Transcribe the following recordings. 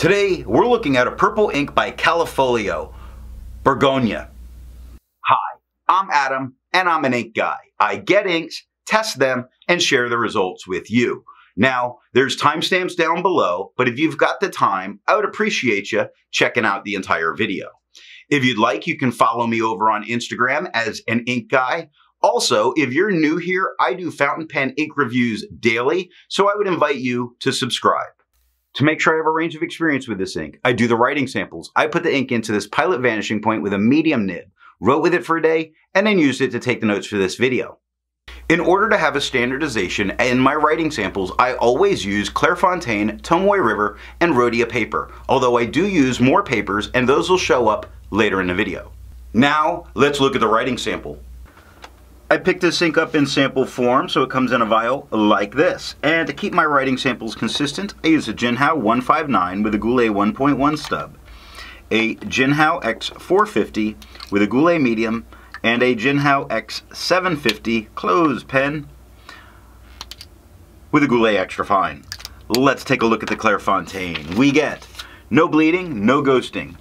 Today, we're looking at a purple ink by Callifolio Bourgogne. Hi, I'm Adam, and I'm an ink guy. I get inks, test them, and share the results with you. Now, there's timestamps down below, but if you've got the time, I would appreciate you checking out the entire video. If you'd like, you can follow me over on Instagram as an ink guy. Also, if you're new here, I do fountain pen ink reviews daily, so I would invite you to subscribe. To make sure I have a range of experience with this ink, I do the writing samples. I put the ink into this Pilot vanishing point with a medium nib, wrote with it for a day, and then used it to take the notes for this video. In order to have a standardization in my writing samples, I always use Clairfontaine, Tomoe River, and Rhodia paper, although I do use more papers, and those will show up later in the video. Now, let's look at the writing sample. I picked this ink up in sample form, so it comes in a vial like this. And to keep my writing samples consistent, I use a Jinhao 159 with a Goulet 1.1 stub, a Jinhao X450 with a Goulet medium, and a Jinhao X750 close pen with a Goulet extra fine. Let's take a look at the Clairfontaine. We get no bleeding, no ghosting.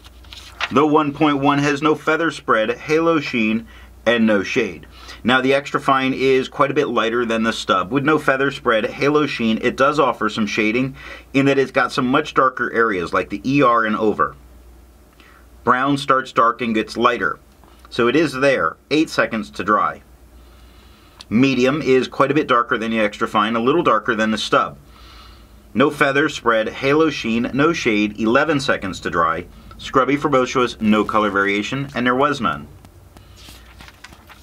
The 1.1 has no feather spread, halo sheen, and no shade. Now the extra fine is quite a bit lighter than the stub. With no feather spread, halo sheen, it does offer some shading in that it's got some much darker areas like the ER and over. Brown starts dark and gets lighter. So it is there, 8 seconds to dry. Medium is quite a bit darker than the extra fine, a little darker than the stub. No feather spread, halo sheen, no shade, 11 seconds to dry. Scrubby for both shows, no color variation, and there was none.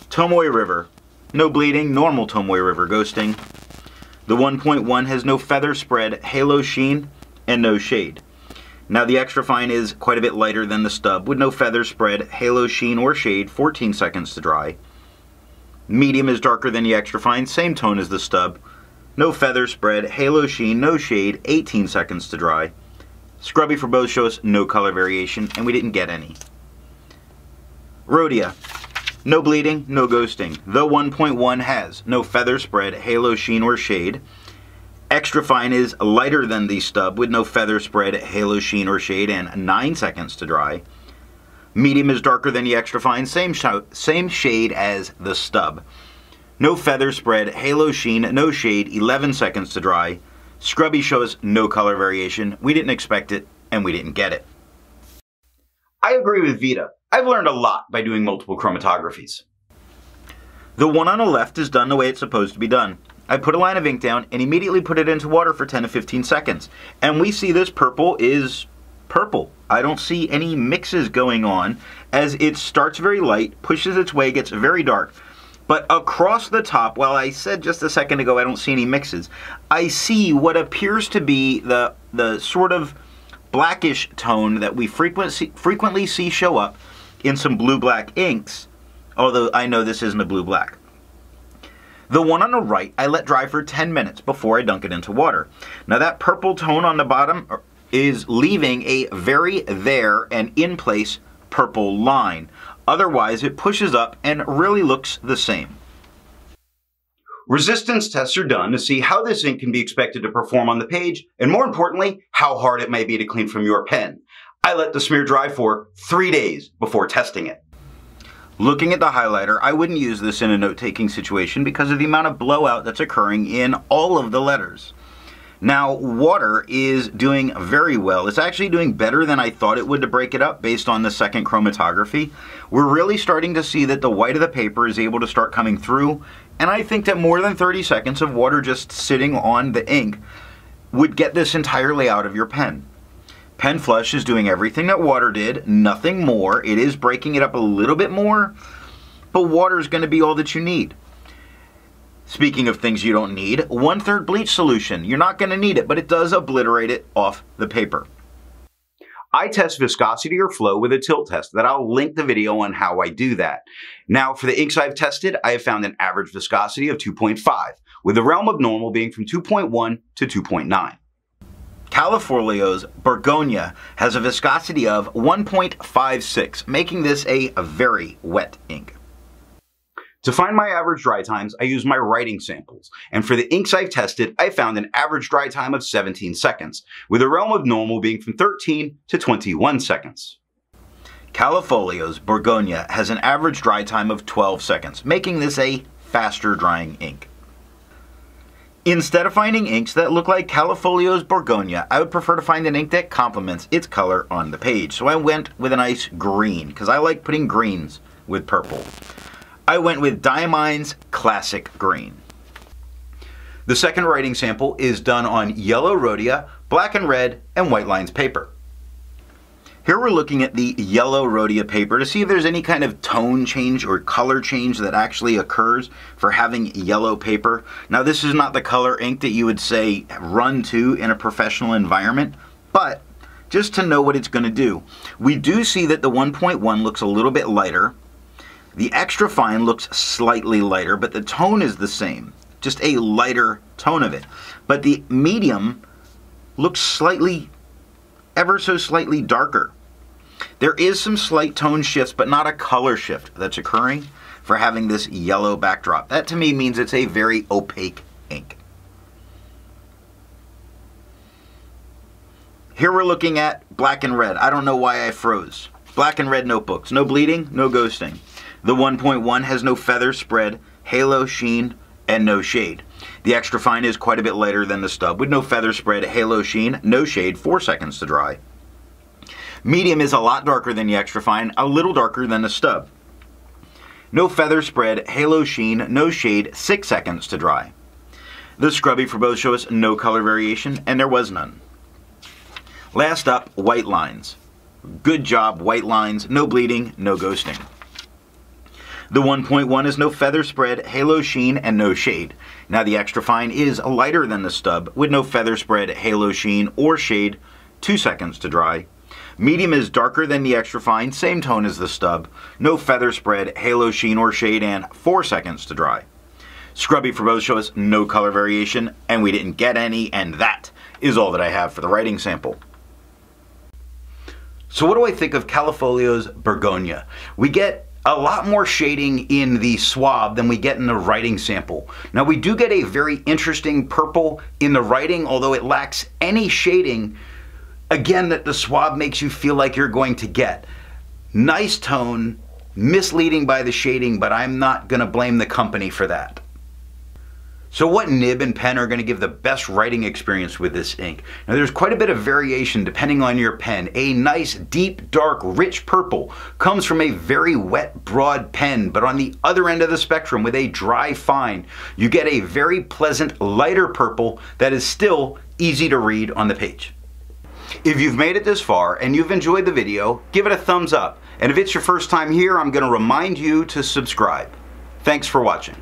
Tomoe River, no bleeding, normal Tomoe River ghosting. The 1.1 has no feather spread, halo sheen, and no shade. Now the extra fine is quite a bit lighter than the stub with no feather spread, halo sheen, or shade, 14 seconds to dry. Medium is darker than the extra fine, same tone as the stub. No feather spread, halo sheen, no shade, 18 seconds to dry. Scrubby for both shows, no color variation, and we didn't get any. Rhodia. No bleeding, no ghosting. The 1.1 has no feather spread, halo sheen, or shade. Extra fine is lighter than the stub with no feather spread, halo sheen, or shade, and 9 seconds to dry. Medium is darker than the extra fine, same shade as the stub. No feather spread, halo sheen, no shade, 11 seconds to dry. Scrubby shows no color variation. We didn't expect it, and we didn't get it. I agree with Vita. I've learned a lot by doing multiple chromatographies. The one on the left is done the way it's supposed to be done. I put a line of ink down and immediately put it into water for 10 to 15 seconds. And we see this purple is purple. I don't see any mixes going on as it starts very light, pushes its way, gets very dark. But across the top, while I said just a second ago I don't see any mixes, I see what appears to be the sort of blackish tone that we frequently see show up in some blue-black inks, although I know this isn't a blue-black. The one on the right, I let dry for 10 minutes before I dunk it into water. Now that purple tone on the bottom is leaving a very there and in place purple line. Otherwise, it pushes up and really looks the same. Resistance tests are done to see how this ink can be expected to perform on the page, and more importantly, how hard it may be to clean from your pen. I let the smear dry for 3 days before testing it. Looking at the highlighter, I wouldn't use this in a note-taking situation because of the amount of blowout that's occurring in all of the letters. Now, water is doing very well. It's actually doing better than I thought it would to break it up based on the second chromatography. We're really starting to see that the white of the paper is able to start coming through, and I think that more than 30 seconds of water just sitting on the ink would get this entirely out of your pen. Pen Flush is doing everything that water did, nothing more. It is breaking it up a little bit more, but water is going to be all that you need. Speaking of things you don't need, 1/3 bleach solution. You're not going to need it, but it does obliterate it off the paper. I test viscosity or flow with a tilt test that I'll link the video on how I do that. Now, for the inks I've tested, I have found an average viscosity of 2.5, with the realm of normal being from 2.1 to 2.9. Callifolio's Bourgogne has a viscosity of 1.56, making this a very wet ink. To find my average dry times, I use my writing samples, and for the inks I've tested, I found an average dry time of 17 seconds, with a realm of normal being from 13 to 21 seconds. Callifolio Bourgogne has an average dry time of 12 seconds, making this a faster drying ink. Instead of finding inks that look like Callifolio Bourgogne, I would prefer to find an ink that complements its color on the page. So I went with a nice green, because I like putting greens with purple. I went with Diamine's Classic Green. The second writing sample is done on yellow Rhodia, black and red, and white lines paper. Here we're looking at the yellow Rhodia paper to see if there's any kind of tone change or color change that actually occurs for having yellow paper. Now this is not the color ink that you would say run to in a professional environment, but just to know what it's going to do. We do see that the 1.1 looks a little bit lighter. The extra fine looks slightly lighter, but the tone is the same, just a lighter tone of it. But the medium looks slightly, ever so slightly darker. There is some slight tone shifts, but not a color shift that's occurring for having this yellow backdrop. That to me means it's a very opaque ink. Here we're looking at black and red. I don't know why I froze. Black and red notebooks. No bleeding, no ghosting. The 1.1 has no feather spread, halo sheen, and no shade. The extra fine is quite a bit lighter than the stub, with no feather spread, halo sheen, no shade, 4 seconds to dry. Medium is a lot darker than the extra fine, a little darker than the stub. No feather spread, halo sheen, no shade, 6 seconds to dry. The scrubby for both show us no color variation, and there was none. Last up, white lines. Good job, white lines, no bleeding, no ghosting. The 1.1 is no feather spread, halo sheen, and no shade. Now the extra fine is lighter than the stub, with no feather spread, halo sheen, or shade, 2 seconds to dry. Medium is darker than the extra fine, same tone as the stub, no feather spread, halo sheen, or shade, and 4 seconds to dry. Scrubby for both show us no color variation, and we didn't get any, and that is all that I have for the writing sample. So what do I think of Callifolio Bourgogne? We get a lot more shading in the swab than we get in the writing sample. Now we do get a very interesting purple in the writing, although it lacks any shading, again, that the swab makes you feel like you're going to get. Nice tone, misleading by the shading, but I'm not going to blame the company for that. So what nib and pen are going to give the best writing experience with this ink? Now there's quite a bit of variation depending on your pen. A nice, deep, dark, rich purple comes from a very wet, broad pen, but on the other end of the spectrum with a dry fine, you get a very pleasant, lighter purple that is still easy to read on the page. If you've made it this far and you've enjoyed the video, give it a thumbs up. And if it's your first time here, I'm going to remind you to subscribe. Thanks for watching.